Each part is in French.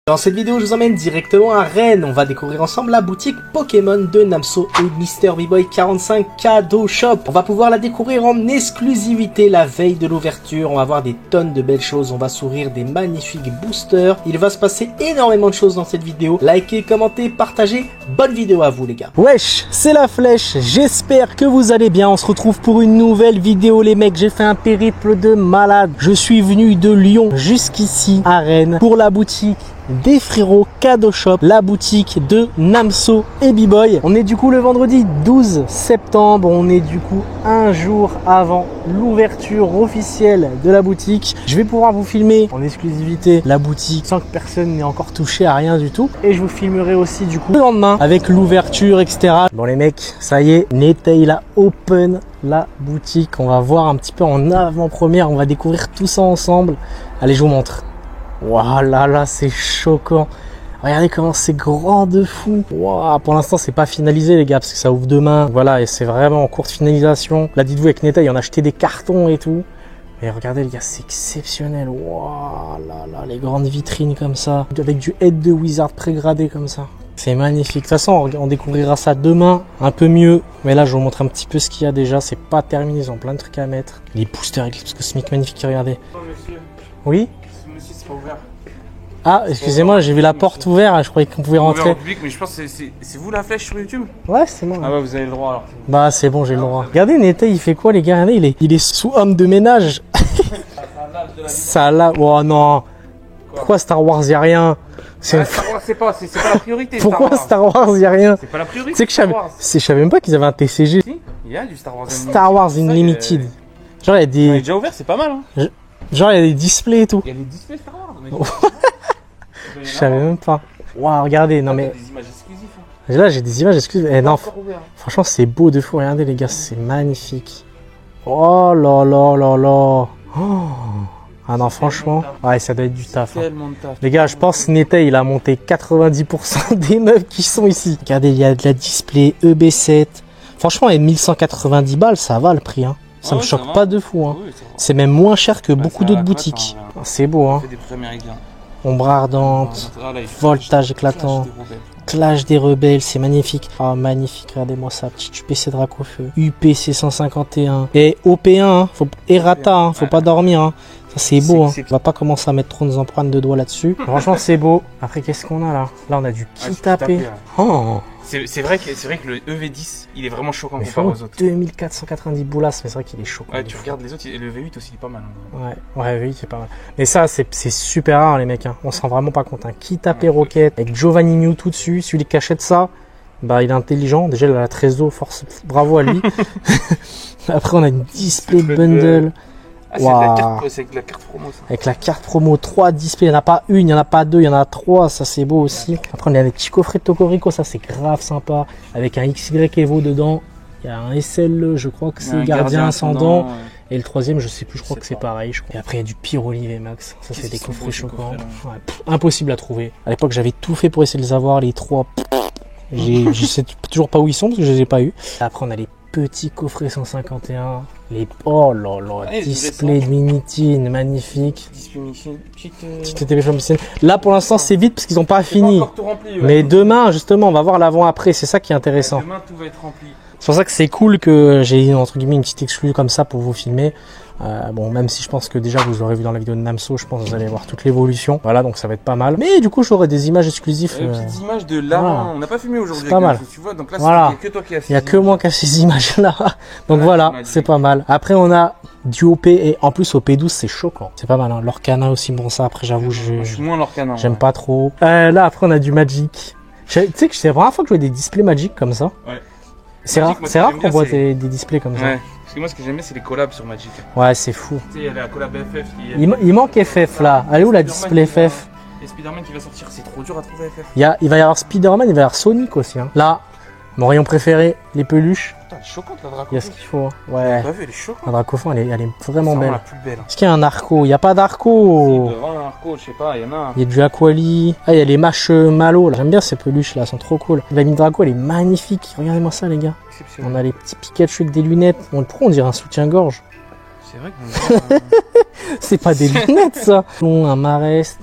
Dans cette vidéo, je vous emmène directement à Rennes. On va découvrir ensemble la boutique Pokémon de Namso et Mr B-Boy 45 Cadeau Shop. On va pouvoir la découvrir en exclusivité la veille de l'ouverture. On va voir des tonnes de belles choses. On va s'ouvrir des magnifiques boosters. Il va se passer énormément de choses dans cette vidéo. Likez, commentez, partagez. Bonne vidéo à vous les gars. Wesh, c'est la flèche. J'espère que vous allez bien. On se retrouve pour une nouvelle vidéo les mecs. J'ai fait un périple de malade. Je suis venu de Lyon jusqu'ici à Rennes pour la boutique des frérots Cadeau Shop, la boutique de Namso et B-Boy. On est du coup le vendredi 12 septembre, on est du coup un jour avant l'ouverture officielle de la boutique. Je vais pouvoir vous filmer en exclusivité la boutique sans que personne n'ait encore touché à rien du tout. Et je vous filmerai aussi du coup le lendemain avec l'ouverture, etc. Bon les mecs, ça y est, Netei il a open la boutique. On va voir un petit peu en avant-première, on va découvrir tout ça ensemble. Allez, je vous montre. Waouh là là, c'est choquant. Regardez comment c'est grand de fou. Waouh, pour l'instant c'est pas finalisé les gars parce que ça ouvre demain. Voilà, et c'est vraiment en cours de finalisation. Là dites-vous avec Netei on a acheté des cartons et tout. Mais regardez les gars, c'est exceptionnel. Waouh là là, les grandes vitrines comme ça, avec du Head de Wizard pré-gradé comme ça. C'est magnifique. De toute façon on découvrira ça demain un peu mieux. Mais là je vous montre un petit peu ce qu'il y a déjà. C'est pas terminé, ils ont plein de trucs à mettre. Les boosters Eclipse cosmique magnifiques, regardez. Oh, monsieur. Oui. C'est pas ouvert. Ah, excusez-moi, j'ai vu la porte ouverte, je croyais qu'on pouvait rentrer. Public, mais je pense que c'est vous la flèche sur YouTube. Ouais, c'est moi. Ah ouais, vous avez le droit alors. Bah c'est bon, j'ai le droit. Regardez, Netei, il fait quoi les gars? Regardez, il est sous homme de ménage. Ça là, oh non. Pourquoi Star Wars y a rien? Star Wars, c'est pas la priorité. Pourquoi Star Wars y a rien? C'est pas la priorité. C'est que je savais même pas qu'ils avaient un TCG. Si, il y a du Star Wars Unlimited. Star Wars Unlimited. Genre il y a des. Il est déjà ouvert, c'est pas mal. Hein. Genre il y a des displays et tout. Il y a des displays Star Wars. Mais... Je savais même pas. Waouh, regardez, non mais. Des images exclusives. Là j'ai des images exclusives. Eh non, ouvert. franchement c'est beau de fou. Regardez les gars, c'est magnifique. Oh là là là là. Oh. Ah non, franchement, ouais, ça doit être du taf. Hein. Les gars, je pense que Netei, il a monté 90% des meubles qui sont ici. Regardez, il y a de la display EB7. Franchement, et 1190 balles, ça va le prix. Hein. Ça me choque pas de fou. Hein. Oui, c'est même moins cher que beaucoup d'autres boutiques. C'est beau. Hein. Ombre ardente, voltage éclatant. Clash des rebelles, c'est magnifique. Ah, magnifique, regardez-moi ça. Petit UPC Dracofeu. UPC 151. Et OP1, hein. Errata, hein. Faut pas dormir. Hein. Ça, c'est beau. Hein. On va pas commencer à mettre trop nos empreintes de doigts là-dessus. Franchement, c'est beau. Après, qu'est-ce qu'on a là? Là, on a du Kitapé. Oh. C'est vrai que le EV10, il est vraiment choquant comparé aux autres. 2490 boulasses, mais c'est vrai qu'il est choquant. Ouais, tu regardes les autres, le V8 aussi, il est pas mal. Hein. Ouais, le V8, c'est pas mal. Mais ça, c'est super rare, les mecs. Hein. On se rend vraiment pas compte. Un Kitapé Rocket avec Giovanni Mewtwo dessus. Celui qui achète ça, bah, il est intelligent. Déjà, il a la trésor, force, bravo à lui. Après, on a une display bundle. Ah, c'est avec la carte promo ça. Avec la carte promo, 3 displays, il n'y en a pas une, il n'y en a pas deux, il y en a 3, ça c'est beau aussi. Après on a des petits coffrets de Tokorico, ça c'est grave sympa. Avec un XY Evo dedans, il y a un SL, je crois que c'est Gardien Ascendant. Ouais. Et le troisième, je sais plus, je crois que c'est pareil. Je crois. Et après il y a du Pyrolive et Max, ça c'est des coffrets choquants. Ouais, impossible à trouver. À l'époque j'avais tout fait pour essayer de les avoir, les 3. Je sais toujours pas où ils sont parce que je les ai pas eu. Après on a les petits coffrets 151, les oh là là, display de Minitine, magnifique. Là pour l'instant c'est vite parce qu'ils ont pas fini. Rempli, ouais. Mais demain justement on va voir l'avant après, c'est ça qui est intéressant. Demain tout va être rempli. C'est pour ça que c'est cool que j'ai entre guillemets une petite exclue comme ça pour vous filmer. Bon, même si je pense que déjà vous l'aurez vu dans la vidéo de Namso, je pense que vous allez voir toute l'évolution. Voilà, donc ça va être pas mal. Mais du coup, j'aurai des images exclusives. Des petites images de là, voilà. On n'a pas filmé aujourd'hui. C'est pas mal. Tu vois, donc là, voilà. Il n'y a que toi qui as ces images. Il n'y a que moi qui a ces images-là. Donc voilà, c'est pas mal. Après, on a du OP et en plus OP12, c'est choquant. C'est pas mal. Hein. L'Orcana aussi, bon ça. Après, j'avoue, je suis moins l'Orcana. J'aime pas trop. Là, après, on a du Magic. Tu sais que c'est la première fois que je vois des displays Magic comme ça. Ouais. C'est rare qu'on voit des displays comme ça. Ouais. Parce que moi, ce que j'aime bien, c'est les collabs sur Magic. Ouais, c'est fou. Tu sais, il y a la collab FF. Il manque FF là. Elle est où la display FF? Et Spider-Man qui va sortir, c'est trop dur à trouver FF. Il va y avoir Spider-Man, il va y avoir Sonic aussi. Hein. Là, mon rayon préféré, les peluches. Putain, elle est choquante la Dracofon. Il y a ce qu'il faut. Ouais. Pas vu, elle est choquante. La Dracofon, elle est vraiment belle. La plus belle. Est-ce qu'il y a un Arco? Il n'y a pas d'Arco. Devant un Arco, je sais pas, il y en a un. Il y a du Aquali. Ah, il y a les Marshmallow là. J'aime bien ces peluches là, elles sont trop cool. La mine Draco, elle est magnifique. Regardez-moi ça, les gars. On a les petits Pikachu avec des lunettes. On dirait un soutien-gorge. C'est vrai que c'est pas des lunettes ça. Un Marest.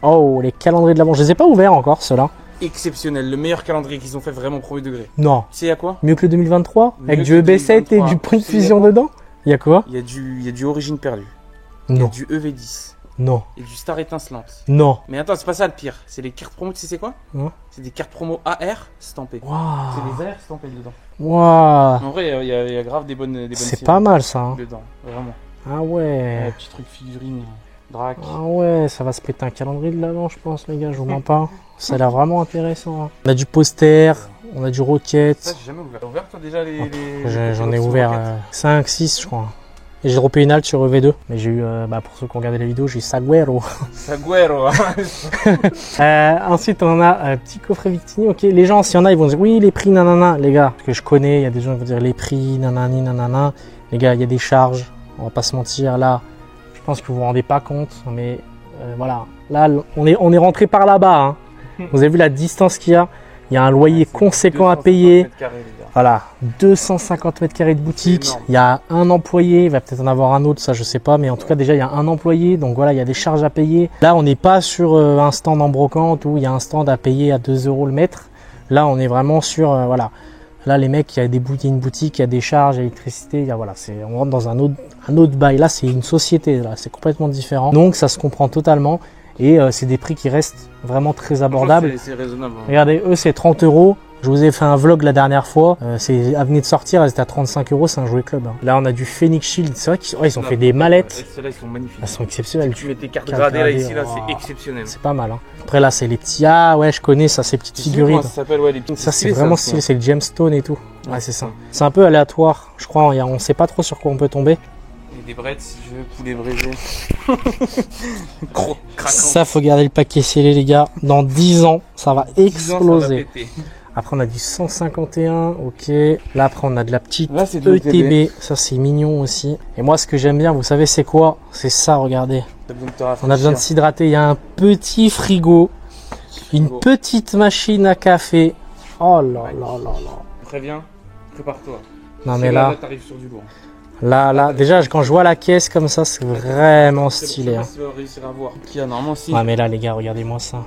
Oh, les calendriers de l'avant. Je les ai pas ouverts encore, ceux-là. Exceptionnel, le meilleur calendrier qu'ils ont fait vraiment premier degré. Non. Tu sais, il y a quoi? Mieux que le 2023? Mieux Avec que du EB7 et 2023. du point de fusion dedans? Il y a quoi? Il y a du Origine perdue. Il y a Non. du EV10. Non. Et du Star étincelante. Non. Mais attends, c'est pas ça le pire. C'est les cartes promo, tu sais c'est quoi? Non. C'est des cartes promo AR stampées. Waouh. C'est des AR stampées dedans. Waouh. En vrai, il y a grave des bonnes C'est séries pas mal ça. Hein. dedans. Vraiment. Ah ouais. Petit truc figurine. Drac. Ah ouais, ça va se péter un calendrier de l'avant, je pense, les gars, je vous mens pas. Ça a l'air vraiment intéressant. Hein. On a du poster, on a du Rocket. Ça, j'ai jamais ouvert. T'as ouvert toi déjà J'en ai ouvert 5, 6, je crois. Et j'ai droppé une halte sur EV2. Mais j'ai eu, pour ceux qui ont regardé la vidéo, j'ai eu Saguero. Saguero. Ensuite, on a un petit coffret Victini. Ok, les gens, s'il y en a, ils vont dire oui, les prix, nanana, les gars. Parce que je connais, il y a des gens qui vont dire les prix, nanani, nanana. Les gars, il y a des charges. On va pas se mentir, là. Je pense que vous vous rendez pas compte, mais voilà. Là, on est rentré par là-bas. Hein. Vous avez vu la distance qu'il y a. Il y a un loyer conséquent à payer. Voilà, 250 mètres carrés de boutique. Il y a un employé, il va peut-être en avoir un autre, ça je sais pas, mais en tout cas déjà il y a un employé, donc voilà, il y a des charges à payer. Là, on n'est pas sur un stand en brocante où il y a un stand à payer à 2 € le mètre. Là, on est vraiment sur voilà. Là, les mecs, il y a une boutique, il y a des charges, il y a l'électricité, il y a voilà, on rentre dans un autre bail. Là, c'est une société, là, c'est complètement différent. Donc, ça se comprend totalement. Et c'est des prix qui restent vraiment très abordables. C'est raisonnable. Hein. Regardez, eux, c'est 30 €. Je vous ai fait un vlog la dernière fois. Elle venait de sortir, elle était à 35 €. C'est un jouet club. Hein. Là, on a du Phoenix Shield. C'est vrai qu'ils ont fait des mallettes. Celles-là, ils sont magnifiques. Elles sont exceptionnelles. Tu mets tes cartes gradées là, ici, là, wow. c'est exceptionnel. C'est pas mal. Hein. Après, là, c'est les petits. Ah ouais, je connais ça, ces petites figurines. Ça s'appelle, ouais, les petites. Ça, c'est vraiment stylé. C'est le gemstone et tout. Ouais, c'est ça. C'est un peu aléatoire. Je crois, on sait pas trop sur quoi on peut tomber. Des brettes si je veux, poulet braisé. Ça, faut garder le paquet scellé, les gars. Dans 10 ans, ça va exploser. Après, on a du 151, ok. Là, après, on a de la petite là, ETB. Ça, c'est mignon aussi. Et moi, ce que j'aime bien, vous savez, c'est quoi? C'est ça, regardez. On a besoin de s'hydrater. Il y a un petit frigo. Une petite machine à café. Oh là là là là. Préviens, prépare-toi. Non, mais là t'arrives sur du lourd. Là, déjà, quand je vois la caisse comme ça, c'est vraiment stylé. Hein. Tu vas réussir à voir. Qui a normalement aussi. Ouais, mais là, les gars, regardez-moi ça.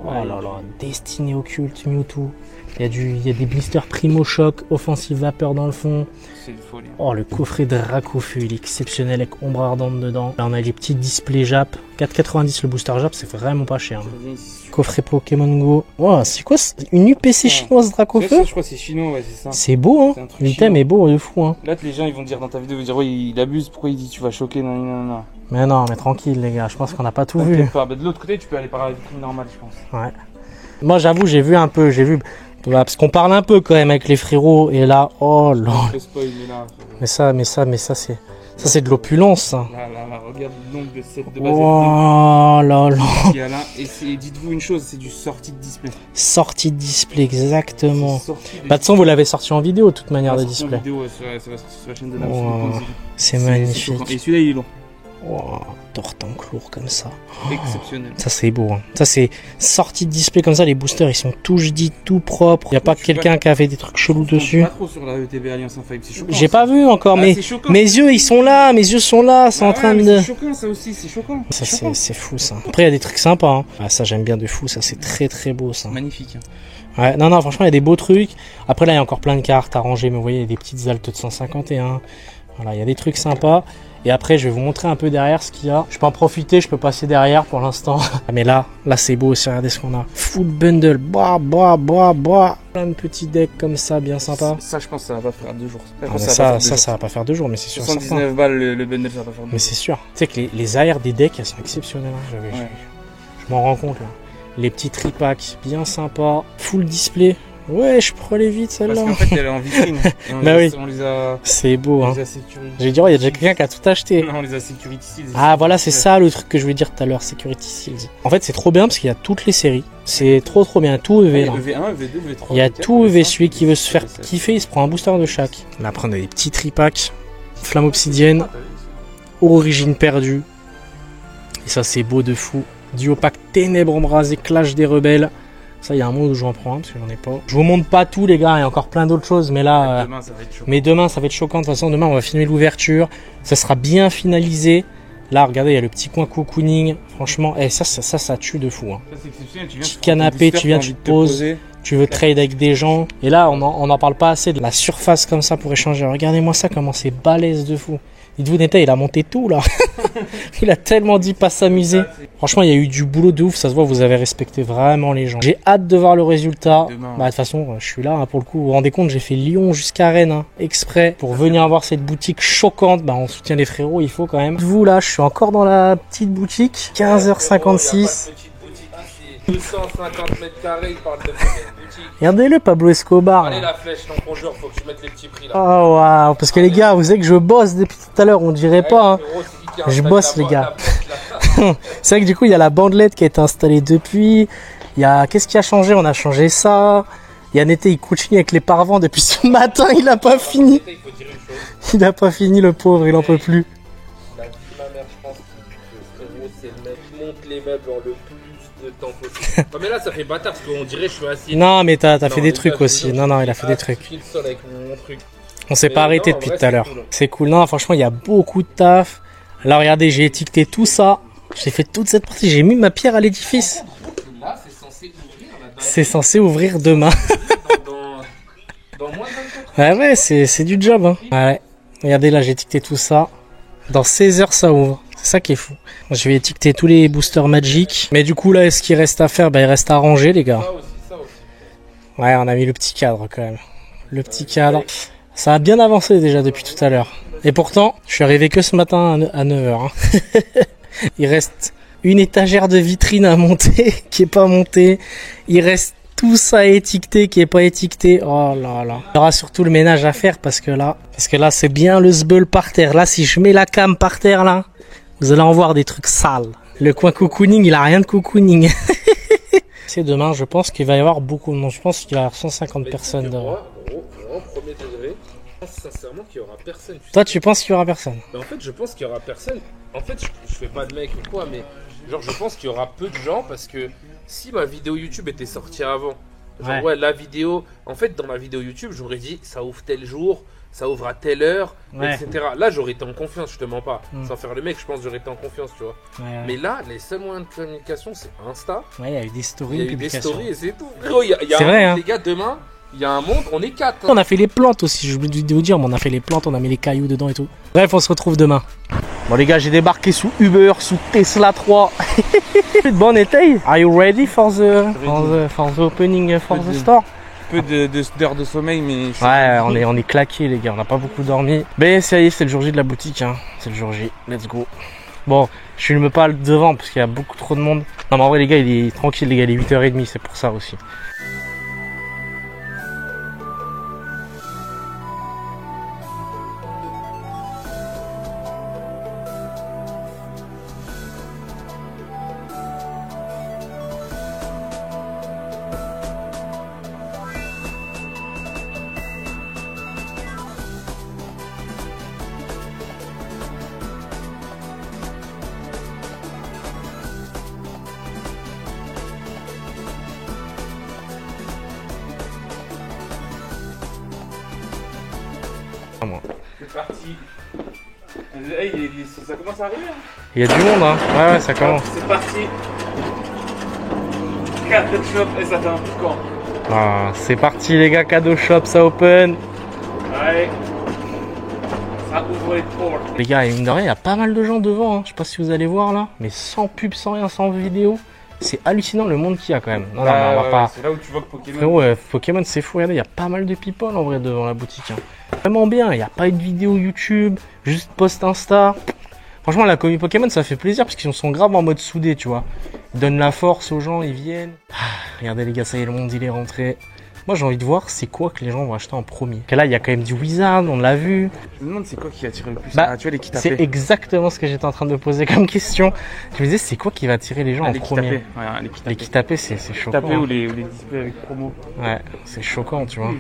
Oh là là, Destiny Occult, Mewtwo. Il y a des blisters Primo Choc, Offensive Vapeur dans le fond. C'est une folie. Oh, le coffret Dracofeu, il est exceptionnel avec ombre ardente dedans. Là, on a les petits displays Jap. 4,90 le booster Jap, c'est vraiment pas cher. Hein. Coffret Pokémon Go. Wow, c'est quoi une UPC chinoise Dracofeu? Je crois que c'est chinois, ouais, c'est ça. C'est beau, hein. L'item est beau de fou, hein. Là, les gens ils vont dire dans ta vidéo, ils vont dire, ouais, il abuse, pourquoi il dit tu vas choquer, non, non, non. Mais non, mais tranquille, les gars, je pense qu'on n'a pas tout vu. Pas. Bah, de l'autre côté, tu peux aller par la vitrine normale, je pense. Ouais. Moi, j'avoue, j'ai vu un peu, parce qu'on parle un peu quand même avec les frérots, et là, oh là. Mais ça, c'est de l'opulence, ça. Là, regarde le nombre de sets de base. Oh là là. Il y a là, et dites-vous une chose, c'est du sortie de display. Sortie de display, exactement. Bah, de toute façon, vous l'avez sorti en vidéo, de toute manière, de display. En vidéo, sur la chaîne de la c'est magnifique. Et celui-là, il est long. Wow, tortank lourd comme ça. Exceptionnel. Ça c'est beau. Hein. Ça c'est sortie de display comme ça. Les boosters ils sont tout dit, tout propre. Il y a pas quelqu'un qui a fait des trucs chelous dessus. Pas trop sur la ETB Alliance Infaillible, c'est choquant. J'ai pas vu encore, mais mes yeux ils sont là, mes yeux sont là, c'est en train de. C'est choquant ça aussi, c'est choquant. Ça c'est fou ça. Après il y a des trucs sympas. Hein. Ah, ça j'aime bien de fou. Ça c'est très très beau ça. Magnifique. Hein. Ouais, non franchement il y a des beaux trucs. Après là il y a encore plein de cartes à ranger, mais vous voyez il y a des petites altes de 151. Voilà, il y a des trucs sympas. Et après, je vais vous montrer un peu derrière ce qu'il y a. Je peux en profiter, je peux passer derrière pour l'instant. Mais là c'est beau aussi, regardez ce qu'on a. Full bundle, Plein de petits decks comme ça, bien sympa. Ça, je pense que ça va pas faire 2 jours. Ça va pas faire 2 jours, mais c'est sûr. 79 balles le bundle, ça va pas faire 2 jours. Mais c'est sûr. Tu sais que les AR des decks, elles sont exceptionnelles. Hein. Je m'en rends compte là. Les petits tripacks, bien sympas. Full display. Ouais, je prenais vite celle-là. Parce qu'en fait, elle est en vitrine. Bah oui. On les a. C'est beau, hein. J'ai dit, il y a déjà quelqu'un qui a tout acheté. Non, on les a Security Seals. Ah, voilà, c'est ça le truc que je voulais dire tout à l'heure, Security Seals. En fait, c'est trop bien parce qu'il y a toutes les séries. C'est trop bien. Tout EV là. EV1, EV2, EV3. Il y a tout EV. Celui qui veut se faire kiffer, il se prend un booster de chaque. Là, après, on a des petits tripacks. Flamme obsidienne. Origine perdue. Et ça, c'est beau de fou. Duo pack Ténèbres embrasées, Clash des rebelles. Ça, il y a un mot où je en prends un parce que j'en ai pas. Je vous montre pas tout, les gars. Il y a encore plein d'autres choses, mais là. Demain, ça va être choquant. Mais demain, ça va être choquant. De toute façon, demain, on va filmer l'ouverture. Ça sera bien finalisé. Là, regardez, il y a le petit coin cocooning. Franchement, ça tue de fou. Hein. Petit canapé, tu viens, tu te poses. Tu veux trade avec des gens. Et là, on n'en parle pas assez de la surface comme ça pour échanger. Regardez-moi ça, comment c'est balèze de fou. Dites-vous, Neta, il a monté tout là. Il a tellement dit pas s'amuser. Franchement, il y a eu du boulot de ouf. Ça se voit, vous avez respecté vraiment les gens. J'ai hâte de voir le résultat. Bah, de toute façon, je suis là hein, pour le coup. Vous vous rendez compte, j'ai fait Lyon jusqu'à Rennes hein, exprès pour venir voir cette boutique choquante. Bah, on soutient les frérots, il faut quand même. Vous là, je suis encore dans la petite boutique. 15h56. 250 mètres carrés, il parle de boutique. Regardez-le, Pablo Escobar. Allez, la flèche, non, conjure, faut que tu mettes les petits prix là. Oh waouh, parce que les gars, vous savez que je bosse depuis tout à l'heure, on dirait pas. Hein. Je bosse, les gars. C'est vrai que du coup, il y a la bandelette qui a été installée depuis. Il y a, qu'est-ce qui a changé? On a changé ça. Il y a Neta, il continue avec les paravents depuis ce matin, il a pas fini. Il a pas fini, le pauvre, il en peut plus. La vie de ma mère, je pense que c'est le mec monte les meubles dans le plus de temps possible. Non, mais là, ça fait bâtard parce qu'on dirait que je suis assis. Non, mais t'as fait des trucs aussi. Non, il a fait des trucs. On s'est pas arrêté depuis tout à l'heure. C'est cool. Non, franchement, il y a beaucoup de taf. Là, regardez, j'ai étiqueté tout ça. J'ai fait toute cette partie. J'ai mis ma pierre à l'édifice. Là, c'est censé ouvrir. C'est censé ouvrir demain. Dans moins de 24 heures. Ouais, c'est du job. Hein. Ouais. Regardez, là, j'ai étiqueté tout ça. Dans 16 heures, ça ouvre. C'est ça qui est fou. Je vais étiqueter tous les boosters Magic. Mais du coup, là, ce qu'il reste à faire, bah, il reste à ranger, les gars. Ça aussi. Ouais, on a mis le petit cadre quand même. Le petit cadre. Ça a bien avancé déjà depuis tout à l'heure. Et pourtant, je suis arrivé que ce matin à 9h. Hein. Il reste une étagère de vitrine à monter qui est pas montée. Il reste tout ça à étiqueter qui est pas étiqueté. Oh là là. Il y aura surtout le ménage à faire parce que là c'est bien le zbeul par terre. Là, si je mets la cam par terre là, vous allez en voir des trucs sales. Le coin cocooning, il a rien de cocooning. C'est demain, je pense qu'il va y avoir beaucoup de monde. Je pense qu'il va y avoir 150 personnes devant. Moi, premier degré, je pense sincèrement qu'il y aura personne. Toi, tu penses qu'il y aura personne? Mais en fait, je pense qu'il y aura personne. En fait, je fais pas de mec ou quoi, mais genre, je pense qu'il y aura peu de gens parce que si ma vidéo YouTube était sortie avant, genre, ouais, la vidéo, en fait, dans ma vidéo YouTube, j'aurais dit ça ouvre tel jour, ça ouvre à telle heure, etc. Là, j'aurais été en confiance, je te mens pas. Sans faire le mec, je pense que j'aurais été en confiance, tu vois. Mais là, les seuls moyens de communication, c'est Insta. Ouais, il y a eu des stories. Il y a eu des stories et c'est tout. Frérot, il y a c'est vrai, hein. Les gars, demain, il y a un monde, on est 4. Hein. On a fait les plantes aussi, j'ai oublié de vous dire, mais on a fait les plantes, on a mis les cailloux dedans et tout. Bref, on se retrouve demain. Bon les gars, j'ai débarqué sous Uber, sous Tesla 3. Bon été. Are you ready for the opening for the store? Peu d'heures de sommeil, mais... Ouais, on est claqués les gars, on n'a pas beaucoup dormi. Mais ça y est, c'est le jour J de la boutique, hein. C'est le jour J, let's go. Bon, je filme pas devant parce qu'il y a beaucoup trop de monde. Non mais en vrai les gars, il est tranquille les gars, il est 8h30, c'est pour ça aussi. C'est parti. Hey, ça commence à arriver. Hein. Il y a du monde, hein. Ouais, ça commence. C'est parti. Cadeau shop, et ça fait un peu quand. Ah, c'est parti les gars, cadeau shop, ça open. Allez. Ça ouvre les portes. Les gars, mine de rien, il y a pas mal de gens devant. Hein. Je sais pas si vous allez voir là, mais sans pub, sans rien, sans vidéo. C'est hallucinant le monde qu'il y a quand même. Non, non, mais on va pas. C'est là où tu vois que Pokémon. Frérot, Pokémon, c'est fou. Regardez, il y a pas mal de people en vrai devant la boutique. Hein. Vraiment bien. Il n'y a pas eu de vidéo YouTube, juste post Insta. Franchement, la communauté Pokémon, ça fait plaisir parce qu'ils sont grave en mode soudé, tu vois. Ils donnent la force aux gens, ils viennent. Regardez les gars, ça y est, le monde il est rentré. Moi, j'ai envie de voir c'est quoi que les gens vont acheter en premier. Et là, il y a quand même du Wizard, on l'a vu. Je me demande c'est quoi qui attire le plus. Bah, tu vois, les kits tapés. C'est exactement ce que j'étais en train de me poser comme question. Je me disais, c'est quoi qui va attirer les gens en premier? Ouais, les kits tapés, c'est choquant. Tapés ou les displays avec promo. Ouais, c'est choquant, tu vois.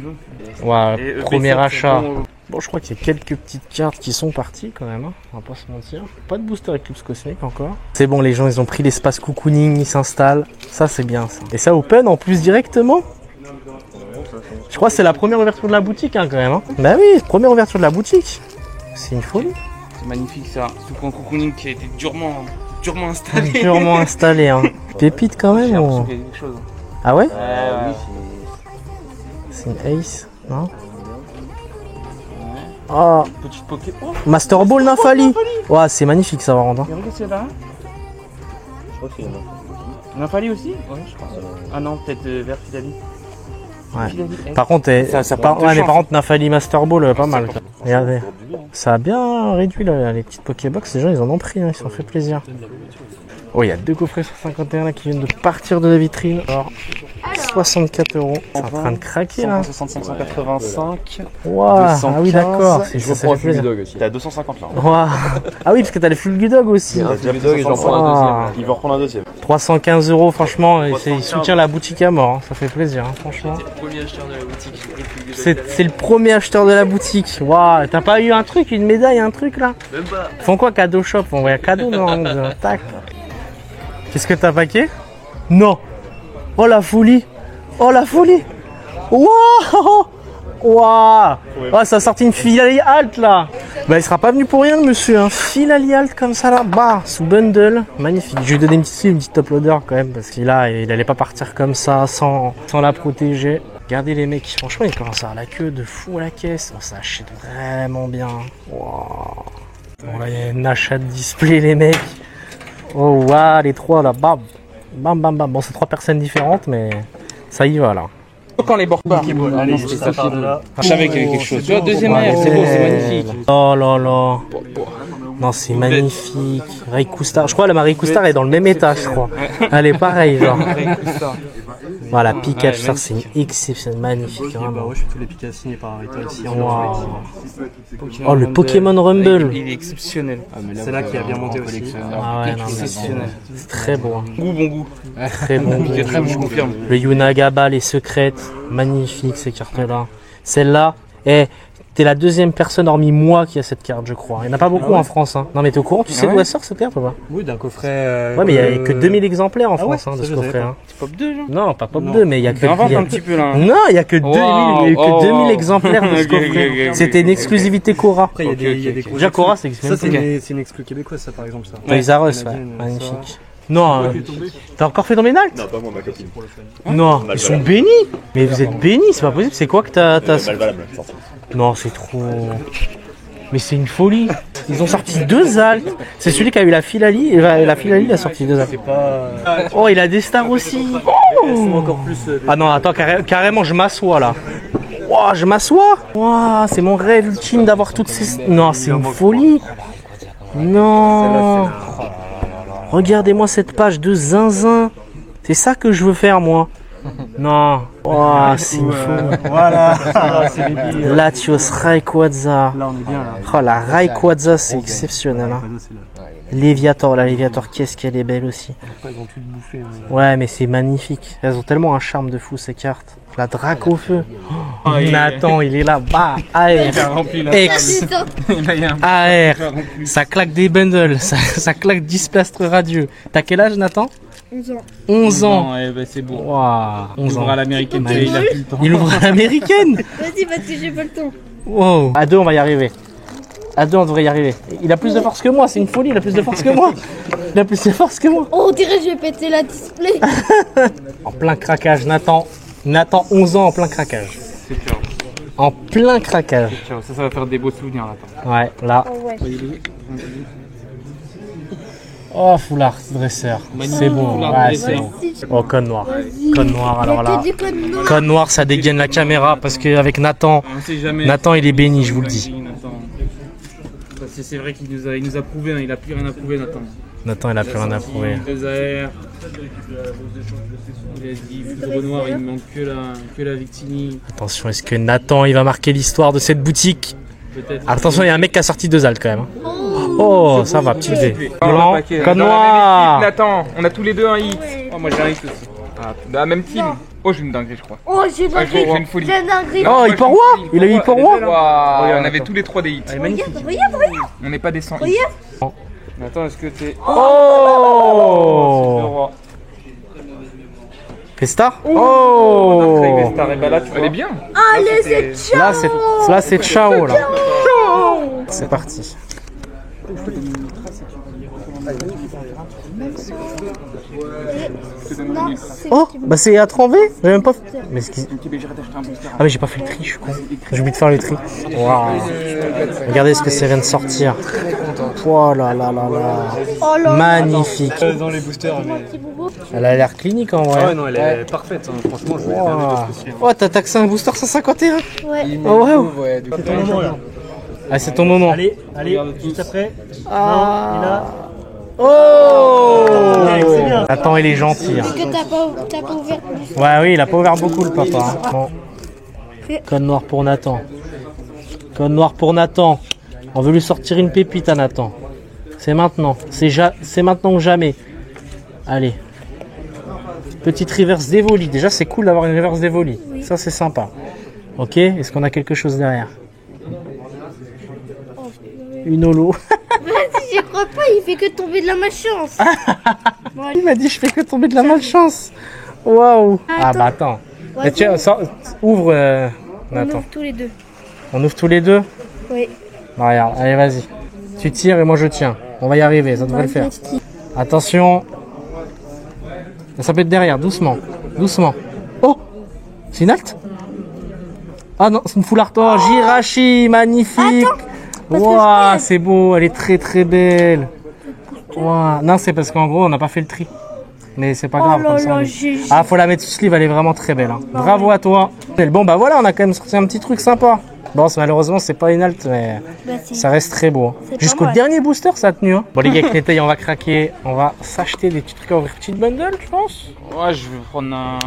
Ouais, premier achat. Bon, je crois qu'il y a quelques petites cartes qui sont parties quand même, hein. On va pas se mentir. Pas de booster Eclipse Cosmic encore. C'est bon, les gens, ils ont pris l'espace cocooning, ils s'installent. Ça, c'est bien ça. Et ça open en plus directement. Je crois que c'est la première ouverture de la boutique, hein, quand même. Hein. Bah oui, première ouverture de la boutique. C'est une folie. C'est magnifique ça. Surtout qu'un cocooning qui a été durement installé. Durement installé, hein. Pépite quand même. J'ai l'impression Ou... qu'il y a quelque chose. Ah ouais? Oui, C'est une ace, non? Oh, petite poké. Oh, Master Ball Nymphali. Ouais, c'est magnifique ça, par contre. Hein. regarde celle-là. Je crois que c'est Nymphali aussi? Ouais, je pense. Ah non, peut-être vers Philalie. Ouais. Par contre, par contre, Nymphali Master Ball, pas mal. Quoi. Regardez, ça a bien réduit là, les petites Pokébox. Les gens, ils en ont pris, hein, ils s'en fait plaisir. Oh, il y a 2 coffrets sur 51 là qui viennent de partir de la vitrine. Alors, 64 €. C'est en train de craquer là. 165, 185. Wow. Ah oui, d'accord. Je Ça reprends fait un plaisir. Fulgudog aussi. T'es à 250 là. Wow. Ah oui, parce que t'as le Fulgudog aussi. Un Fulgudog et j'en prends un deuxième. Il va reprendre un deuxième. 315 €, franchement, il soutient la boutique à mort. Hein. Ça fait plaisir, hein, franchement. C'est le premier acheteur de la boutique. C'est le premier acheteur de la boutique. Waouh, t'as pas eu un truc, une médaille, un truc là? Même pas. Ils font quoi, cadeau shop? On voit un cadeau, non? Tac. Qu'est-ce que t'as paqué? Non. Oh la folie. Oh la folie. Waouh. Waouh. Oh, ça a sorti une Philalie Alt là. Bah, il sera pas venu pour rien, le monsieur. Hein. Philalie Alt comme ça là. Bah, sous bundle. Magnifique. Je vais lui donner une petite top loader quand même. Parce qu'il allait pas partir comme ça sans la protéger. Regardez les mecs. Franchement, ils commencent à avoir la queue de fou à la caisse. Oh, ça achète vraiment bien. Waouh. Bon, là, il y a une achat de display, les mecs. Oh, waouh, les trois là. Bam. Bam, bam, bam. Bon, c'est 3 personnes différentes, mais ça y va là. Quand les bords pas. Allez, Je savais qu'il y avait quelque chose. Tu vois, deuxième air, c'est beau, c'est magnifique. Oh là là. Non, c'est magnifique. Rayquaza. Je crois que la Rayquaza est dans le même état, je crois. Elle est pareille, genre. Voilà, Pikachu, ça c'est une exception magnifique. Vraiment. Je fais tous les Pikachu signés par Arita ici. Wow. Oh, le Pokémon Rumble. Il est exceptionnel. C'est là qui a bien monté aussi. Ah ouais, non, mais c'est très beau. Hein. Goût, bon goût. Très bon goût. Très bon, je confirme. Le Yunagaba, les secrètes. Magnifique ces cartes-là. Celle-là, t'es la deuxième personne hormis moi qui a cette carte, je crois. Il n'y en a pas beaucoup en France. Hein. Non, mais t'es au courant? Tu sais d'où elle sort cette carte ou pas? Oui, d'un coffret. Ouais, mais il n'y a que 2000 exemplaires en France ouais, hein, de ça, ce je savais coffret. pas. Hein. C'est Pop 2, genre? Non, pas Pop 2, mais il y a que. Invente un petit peu là. Non, il n'y a que 2000, Wow, il y a que 2000 wow. exemplaires de ce Ok, coffret. ok, C'était une exclusivité Cora. Après, il y a des Déjà Cora, c'est Ça, c'est exclusif. une exclu québécoise, ça, par exemple. Ça. Toys R Us, ouais. Magnifique. Non, t'as encore fait tomber Nalt? Non, pas moi, ma copine. Non, ils sont bénis. Mais vous êtes bénis, c'est pas possible. C'est quoi que t'as. Mal valable, sorti. Non, c'est trop. Mais c'est une folie. Ils ont sorti 2 Alt. C'est celui qui a eu la Philalie. Et la Philalie, il a sorti 2 Alt. Oh, il a des stars aussi. Oh. Encore plus. Ah non, attends, carrément, je m'assois là. Wow, je m'assois. Wow, c'est mon rêve ultime d'avoir toutes ces. Non, c'est une folie. Non. Regardez-moi cette page de zinzin. C'est ça que je veux faire, moi. Non. Wow, c'est une folie. Voilà. C'est les billes. Latios Rayquaza. Là, on est bien là. Oh, la Rayquaza, c'est exceptionnel. Hein. Léviator, la Léviator, qu'est-ce qu'elle est belle aussi. Ils ont tout bouffé. Ouais, mais c'est magnifique. Elles ont tellement un charme de fou, ces cartes. La Dracofeu. Oh, Nathan, il est là. Bah, AR. X. AR. Ça claque des bundles. Ça claque 10 plastres radieux. T'as quel âge, Nathan? 11 ans. 11 ans. Eh ben, c'est beau. Waouh. 11 ans. À l'américaine, il a plus le temps. Il ouvre à l'américaine. Vas-y, parce que j'ai pas le temps. Wow. À 2, on va y arriver. À 2, on devrait y arriver. Il a plus de force que moi, c'est une folie, il a plus de force que moi. Il a plus de force que moi. Oh, on dirait que je vais péter la display. En plein craquage, Nathan. Nathan, 11 ans en plein craquage. C'est sûr. En plein craquage. Ça va faire des beaux souvenirs là. Ouais, là. Oh, ouais. Oh, foulard dresseur. C'est bon. Ouais, c'est bon. Oh, code noir. Code noir, alors là. Code noir, ça dégaine la caméra parce qu'avec Nathan, On sait jamais. Nathan, il est béni, je vous le dis. C'est vrai qu'il nous a prouvé, hein, il a plus rien à prouver, Nathan. Nathan, il a plus rien à prouver. 2 AR. Il a dit foudre noir, il me manque que la Victini. Attention, est-ce que Nathan, il va marquer l'histoire de cette boutique? Peut-être. Attention, il y a un mec qui a sorti 2 Alt quand même. Oh, ça va, petit dé. Blanc, code Dans la noir. même équipe, Nathan, on a tous les deux un hit. Oh, moi j'ai un hit aussi. Dans la même team. Oh, j'ai une dinguerie, je crois. Oh, j'ai Ouais, j'ai une folie. J'ai un dinguerie. Oh, il part roi. Il a eu pour roi. Waouh, on avait tous les 3 des hits. Regarde, regarde. On n'est pas des 100 hits. Attends, est-ce que t'es. Oh. Festa. Oh. Elle est bien. Allez, c'est ciao. Là, c'est ciao là. C'est parti. Non, c'est Oh, bah c'est à 30 V. J'ai même pas fait. Mais ce qui... Ah, mais j'ai pas fait le tri, je suis con. J'ai oublié de faire le tri. Waouh. Regardez ce que ça vient de sortir. Oh là là là là. Oh là là. Magnifique. Dans les boosters, mais. Elle a l'air clinique en Ah vrai. ouais, non, elle est parfaite. Hein. Franchement, je vais regarder Wow. parce que c'est- Oh, t'as taxé un booster 151. Ouais. Oh ouais. Ouais, du coup, ton moment là. Ah, c'est ton moment. Allez, juste après. Ah. Oh. c'est bien. Attends, il est gentil. Hein. Est-ce que t'as pas ouvert? Ouais, oui, il a pas ouvert beaucoup le papa. Hein. Bon. Code noir pour Nathan. Code noir pour Nathan. On veut lui sortir une pépite à Nathan. C'est maintenant. C'est maintenant ou jamais. Allez. Petite reverse d'Evoli. Déjà, c'est cool d'avoir une reverse d'Evoli. Ça, c'est sympa. Ok. Est-ce qu'on a quelque chose derrière? Une holo. Vas-y, j'y crois pas, il fait que tomber de la malchance. Il m'a dit je fais que tomber de la malchance. Waouh. Ah bah attends. Ouais, Mais tiens, ouvre On Nathan. ouvre tous les deux. On ouvre tous les deux. Oui. Bah, regarde, allez vas-y. Tu tires et moi je tiens. On va y arriver, ça devrait le faire. Attention. Ça peut être derrière, doucement. Doucement. Oh, c'est une halte? Ah non, c'est une full art. Oh, Jirachi, magnifique. Waouh, c'est beau, elle est très très belle. Waouh. Non, c'est parce qu'en gros, on n'a pas fait le tri. Mais c'est pas grave. Oh là Comme ça, là, on est- j'ai- Ah, faut la mettre sous sleeve, elle est vraiment très belle. Hein. Bravo à toi. Bon, bah voilà, on a quand même sorti un petit truc sympa. Bon, malheureusement, c'est pas une halte, mais Bah, si. ça reste très beau. Hein. C'est pas Jusqu'au mal. dernier booster, ça a tenu. Hein. Bon, les gars, avec Netail, on va craquer. On va s'acheter des petits trucs à ouvrir. Petite bundle, je pense. Ouais, je vais prendre un.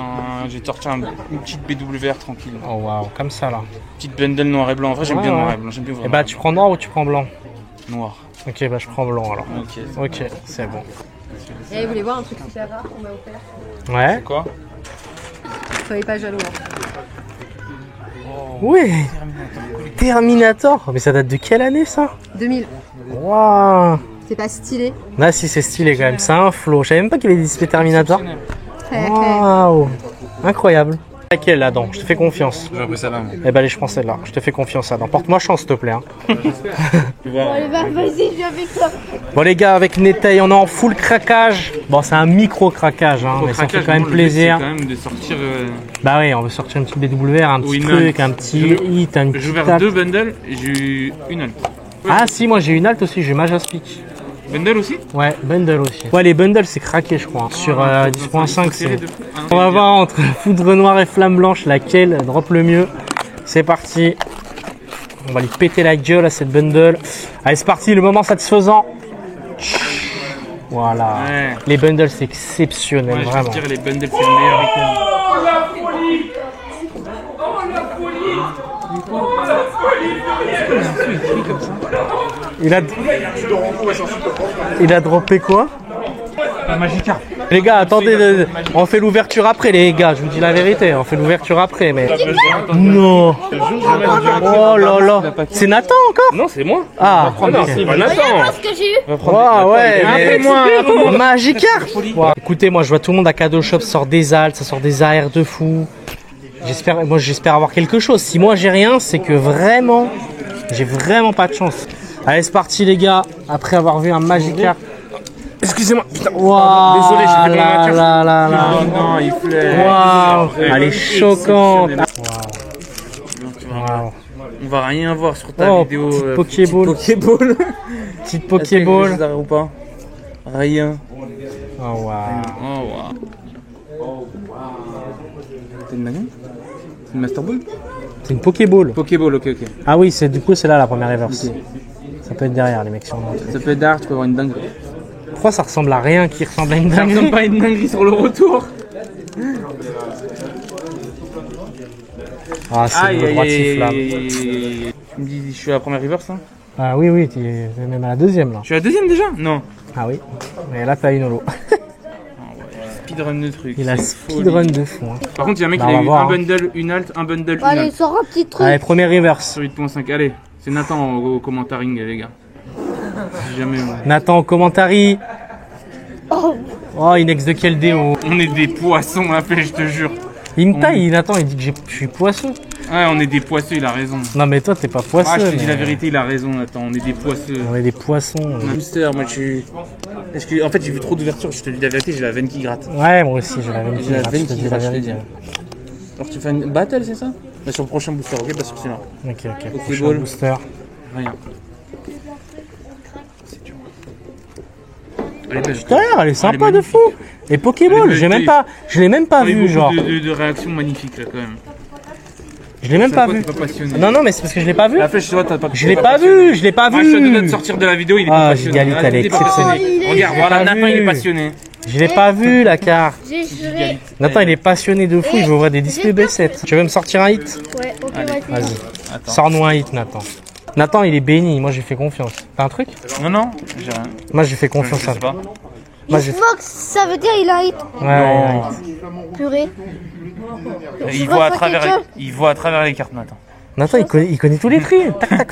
J'ai sorti une petite BWR tranquille. Oh, waouh, comme ça là. Petite bundle noir et blanc. En vrai, j'aime Ouais, bien ouais. noir et blanc. J'aime bien Et vraiment. bah, tu prends noir ou tu prends blanc? Noir. Ok, bah, je prends blanc alors. Ok. Ok, c'est bon. Et vous voulez voir un truc super rare qu'on m'a offert? Ouais. Quoi? Soyez pas jaloux. Hein. Ouais. Terminator. Mais ça date de quelle année ça? 2000. Waouh. C'est pas stylé. Là, si c'est stylé quand même. C'est un flow. Je savais même pas qu'il y avait des displays Terminator. Waouh. Incroyable. Laquelle là-dedans? Je te fais confiance. J'ai pris ça là. Eh ben allez, je prends celle-là. Je te fais confiance là-dedans. Porte-moi chance, s'il te plaît. Hein. Bon, allez, vas-y, je viens avec toi. Bon les gars, avec Netail, on est en full craquage. Bon, c'est un micro craquage, hein, mais ça fait quand même plaisir. C'est quand même de sortir. Bah oui, on veut sortir une petite BWR, un petit Oui, une truc, halte. un petit hit, un J'ai petit ouvert tac. 2 bundles et j'ai eu une halte. Ah si, moi j'ai une halte aussi, j'ai Majaspic. Bundle aussi? Ouais, bundle aussi. Ouais, les bundles c'est craqué, je crois. Sur 10.5, c'est... de fou. On va voir entre foudre noire et flamme blanche laquelle drop le mieux. C'est parti. On va lui péter la gueule à cette bundle. Allez, c'est parti, le moment satisfaisant. Voilà. Ouais. Les bundles c'est exceptionnel, Ouais, je vais vraiment. te dire, les bundles c'est le meilleur item. Il a droppé quoi? La Magikarp. Les gars, attendez, on fait l'ouverture après, les gars. Je vous dis la vérité, on fait l'ouverture après, mais. Non. Oh là là. C'est Nathan encore? Non, c'est moi. Ah, Non, c'est pas Nathan. Ce que j'ai eu. ouais, mais Appelez-moi. Magikarp. Wow. Écoutez, moi je vois tout le monde à Cadeau Shop sort des altes, ça sort des AR de fou. J'espère avoir quelque chose. Si moi j'ai rien, c'est que vraiment, j'ai vraiment pas de chance. Allez, c'est parti les gars. Après avoir vu un Magikarp. Excusez-moi. Putain. Waouh. Désolé, j'ai fait ma nature. Là, là, là. Non, il plaît. Waouh. Elle est choquante. Waouh. On va rien voir sur ta Oh, vidéo. petite Pokéball. Pokéball. Petite Pokéball. ou pas? Rien. Oh waouh. Oh wow. C'est une Magnon? C'est une Master Ball? C'est une Pokéball. Pokéball, ok. Ah oui, c'est du coup c'est là la première reverse. Ça peut être derrière les mecs si on montre. Ça peut être d'art, tu peux avoir une dinguerie. Pourquoi ça ressemble à rien qui ressemble à une Ça ressemble dinguerie? pas à une dinguerie sur le retour. Ah, c'est le droitif là. Tu me dis, je suis à la première reverse, hein? Ah oui, oui, tu es même à la deuxième là. Je suis à la deuxième déjà? Non. Ah oui. Mais là, t'as une holo. Speedrun de trucs. Il a c'est speedrun folie. de fou. Hein. Par contre, il y a un mec Bah, qui on a va eu voir, un hein. bundle, une halte, un bundle, une Allez, halte. sors un petit truc. Allez, première reverse. Sur 8.5. Allez, c'est Nathan au commentaring, les gars. Si jamais. Nathan au commentary. Oh, Oh, Inex de quel déo. On est des poissons à la pêche, je te jure. Il me taille, Nathan, il dit que je suis poisseux. Ouais, on est des poisseux, il a raison. Non mais toi t'es pas poisseux. Ah, je te dis mais- la vérité, il a raison, attends, on est des poisseux. On est des poissons. Un hamster, moi Est-ce que, en fait, j'ai vu trop d'ouverture, je te dis la vérité, j'ai la veine qui gratte. Ouais, moi aussi, j'ai la même J'ai la chose. veine Je te qui dis la gratte, je te vérité. dis. Alors, tu fais une battle, c'est ça? Bah, sur le prochain booster, ok? Parce que c'est là. Ok, ok. Ok, Prochain ball. booster. Rien. Elle est belle. Tout à l'heure, elle est sympa de magnifique. fou. Et Pokéball, Elle est j'ai même belle. pas, je l'ai même pas Il y a eu vu, genre. beaucoup de réactions magnifiques, là, quand même. Je l'ai même Ça, pas toi, vu. t'es pas passionné. Non, non, mais c'est parce que je l'ai pas vu. La flèche, toi, t'as pas. Je l'ai pas vu, je l'ai pas Moi, je suis à deux doigts de vu. sortir de la vidéo, il est Ah, pas passionné. Gigalite, elle est Il est pas passionné. exceptionnelle. Regarde, Je l'ai voilà, pas Nathan, il est vu. passionné. Je l'ai pas vu, la carte. J'ai juré. Nathan, il est passionné de fou, il veut ouvrir des displays B7. Tu veux me sortir un hit? Ouais, ok, vas-y. Vas-y. Attends. Sors-nous un hit, Nathan. Nathan, il est béni, moi j'ai fait confiance. T'as un truc? Non, non, j'ai rien. Moi j'ai fait Je confiance à sais toi. pas. Moi j'ai fait. Fox, ça veut dire il a un hit. Ouais, ouais, ouais. Purée. Il vois voit, à pas travers, quelque chose. il voit à travers les cartes, Nathan. Nathan, il connaît tous les prix. Tac, tac.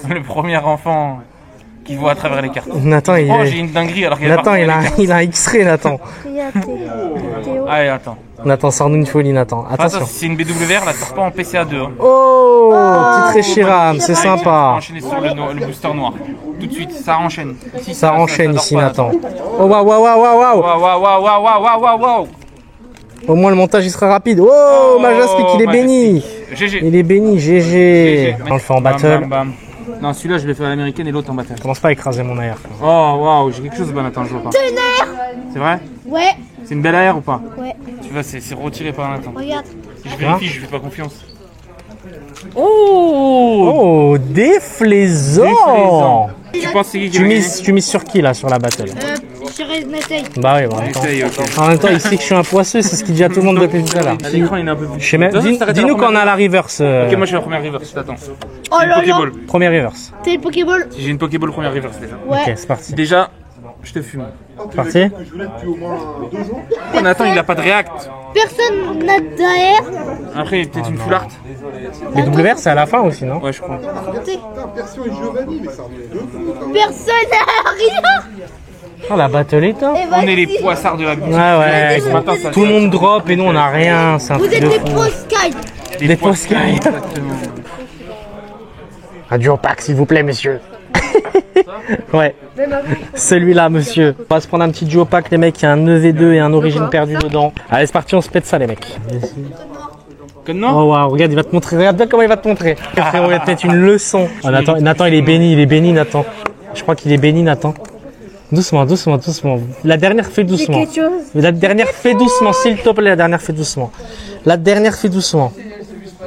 Le premier enfant qui voit à travers les cartes. Nathan, il, Oh, j'ai une dinguerie alors qu'il y a Nathan, il a un X-ray, Nathan. Regarde, Théo. Allez, attends. Nathan, sors-nous une folie, Nathan. Attention, Attention. si c'est une BWR, là, sors pas en PCA2. Hein. Oh, petit Reshiram, c'est On va sympa. enchaîner sur le booster noir. Tout de suite, ça enchaîne. Ici, Ça enchaîne dort ici, pas, Nathan. attends. Oh, waouh, waouh, waouh, waouh, waouh. Waouh, waouh, waouh, waouh, waouh, waouh, waouh. Au moins, le montage, il sera rapide. Oh, Majaspic, il est Majaspic. béni. GG. Il est béni, GG. On le fait en Bam, battle. bam, bam. Non, celui-là, je l'ai fait à l'américaine et l'autre en battle. Commence pas à écraser mon air. Oh, waouh, j'ai quelque chose, bah, Nathan, je vois pas. C'est une air. C'est vrai? Ouais, C'est une belle AR ou pas? ouais. Tu vois, c'est retiré par Nathan. Regarde. Je vérifie, je fais pas confiance. Oh, déflaisant. Déflaisant. Tu penses que c'est qui qui Tu va gagner? mises sur qui, là, sur la battle? J'irai Nathalie. Bah oui, en même temps. Essaye, ok. En même temps, il sait que je suis un poisseux, c'est ce qu'il dit à tout le monde depuis tout à l'heure. À l'écran, il est un peu plus. Je sais même. Dis-nous quand on a la reverse. Ok, moi je suis la première reverse, t'attends. Oh Une là là. Pokéball. Première reverse. T'es le Pokéball. Si j'ai une Pokéball, première reverse déjà. Ouais. Ok, c'est parti. Déjà, je te fume. Parti. Oh, Nathan, il a pas de react. Personne n'a d'AR. Après, peut-être une full art. Les WR, c'est à la fin aussi, non? Ouais, je crois. Personne n'a rien. Oh, la battle est top. Et On est les vas-y. poissards de la boutique. Ouais, ouais. Ce matin, ça- Tout le monde drop et nous, on a rien. C'est un Vous truc êtes de des fou. pros Sky. Des poissards, poissards. exactement. Un duo pack, s'il vous plaît, messieurs. Ouais. Celui-là, monsieur. On va se prendre un petit duo pack, les mecs. Il y a un EV2 et un origine perdue dedans. Allez, c'est parti, on se pète ça, les mecs. Code non? Oh, waouh, regarde, il va te montrer. Regarde bien comment il va te montrer. Frérot, il va te mettre une leçon. Oh, Nathan, il est béni, Nathan. Je crois qu'il est béni, Nathan. Doucement, doucement, doucement. La dernière, fais doucement. Quelque chose. La dernière, fais doucement, s'il te plaît. La dernière, fais doucement. La dernière, fais doucement.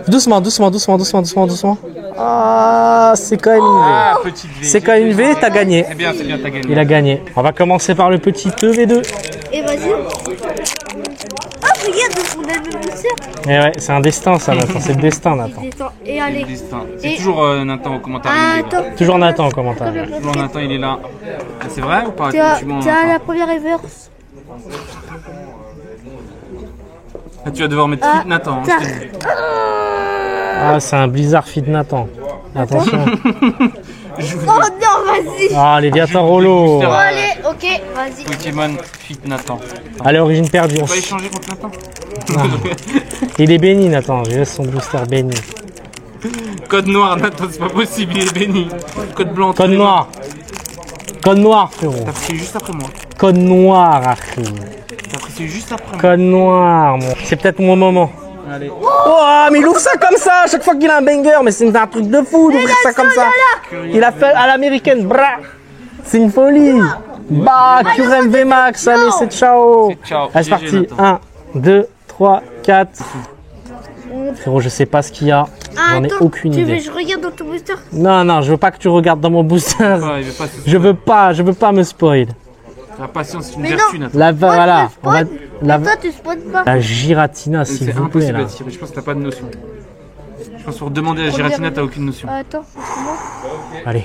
Doucement, doucement, doucement, doucement, doucement, doucement. Ah, c'est quand même une V. Ah, petite V. C'est quand même une V, t'as gagné. C'est bien, t'as gagné. Il a gagné. On va commencer par le petit EV2. Et vas-y. Ah, regarde, on a le même booster. Et ouais, c'est un destin, ça, Nathan. C'est le destin, Nathan. Détends. Et allez. Destin. C'est Et- toujours Nathan au commentaire. Ah, il est là. attends. Toujours Nathan en commentaire. Toujours Nathan, il est là. Ah, c'est vrai ou pas? T'es à Effectivement, la Nathan. première reverse. Ah, tu vas devoir mettre Ah, fit Nathan. hein, t'as- je te le dis. Ah, c'est un Blizzard Feed Nathan. Attention. Oh non, vas-y. Ah, les Viator Holo. Bon, allez, ok, vas-y. Pokémon fit Nathan. Allez, origine perdue. On va échanger contre Nathan. Il est béni, Nathan. Je laisse son booster béni. Code noir, Nathan, c'est pas possible, il est béni. Code blanc. Code noir. Code noir, frérot. T'as pris juste après moi. Code noir, Achille. T'as pris juste après moi. Code noir, mon. C'est peut-être mon moment. Allez. Oh, mais il ouvre ça comme ça à chaque fois qu'il a un banger. Mais c'est un truc de fou d'ouvrir ça comme ça. Il a fait à l'américaine. Bra. C'est une folie. Bah, Curem VMAX. Allez, c'est ciao. C'est ciao. Allez, c'est GG, parti. Nathan. 1, 2, 3, 4. Frérot, je sais pas ce qu'il y a. Ah, J'en ai attends, aucune tu veux idée. que je regarde dans ton booster? Non, non, je veux pas que tu regardes dans mon booster. Ouais, il veut pas se- Je veux pas me spoil. La patience, c'est une Mais vertu, non. Nathan. La voilà. tu On va, spawns. la, Toi, tu spawns pas. la Giratina, s'il C'est vous plaît impossible là. à tirer, je pense que t'as pas de notion. Je pense pour demander à Giratina, t'as aucune notion. Attends, laisse-moi. Allez.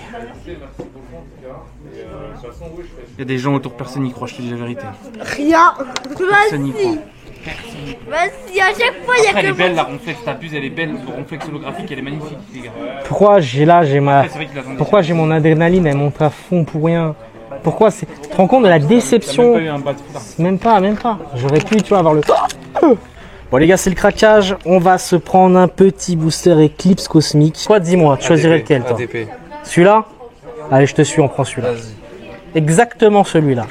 Il y a des gens autour, personne n'y croit, je te dis la vérité. Rien. Personne n'y Vas-y. croit. Vas-y, à chaque fois, il y Après, a elle est que belle, moi. la ronflex, t'abuses, elle est belle. Le ronflex holographique, elle est magnifique, les gars. Pourquoi j'ai ma. Après, c'est vrai qu'il attendait. Pourquoi j'ai mon adrénaline, elle monte à fond pour rien. Pourquoi c'est. Tu te rends compte de la T'as même déception? pas eu un bat de foulard. Même pas, même pas. J'aurais pu, tu vois, avoir Bon les gars, c'est le craquage. On va se prendre un petit booster Eclipse Cosmique. Quoi, dis-moi, tu choisirais lequel toi? Celui-là? Allez, je te suis, on prend celui-là. Exactement celui-là.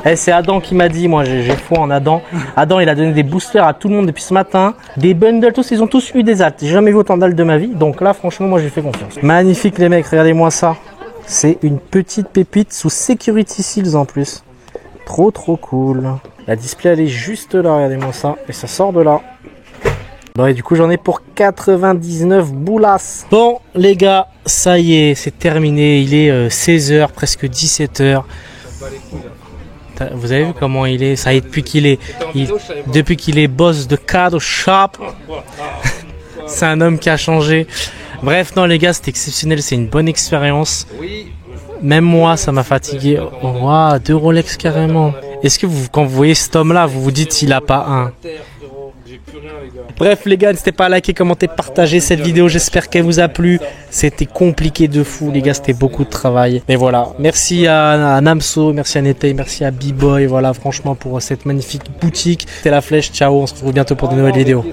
Eh, c'est Adam qui m'a dit, moi j'ai foi en Adam. Adam, il a donné des boosters à tout le monde depuis ce matin. Des bundles, tous, ils ont tous eu des altes. J'ai jamais vu autant d'altes de ma vie. Donc là, franchement, moi j'ai fait confiance. Magnifique les mecs, regardez-moi ça. C'est une petite pépite sous Security Seals en plus. Trop cool. La display elle est juste là, regardez-moi ça. Et ça sort de là. Bon et du coup j'en ai pour 99 boulasses. Bon les gars, ça y est, c'est terminé. Il est 16h, presque 17h. Vous avez vu comment il est? Ça y est, depuis qu'il est boss de Card Shop. C'est un homme qui a changé. Bref, non les gars, c'est exceptionnel, c'est une bonne expérience. Même moi, ça m'a fatigué. Oh, wow, 2 Rolex carrément. Est-ce que vous, quand vous voyez cet homme-là, vous vous dites s'il a pas un? Bref les gars, n'hésitez pas à liker, commenter, partager cette vidéo. J'espère qu'elle vous a plu. C'était compliqué de fou les gars, c'était beaucoup de travail. Mais voilà, merci à Namso, merci à Netei, merci à B-Boy. Voilà, franchement pour cette magnifique boutique. C'était La Flèche, ciao, on se retrouve bientôt pour de nouvelles vidéos.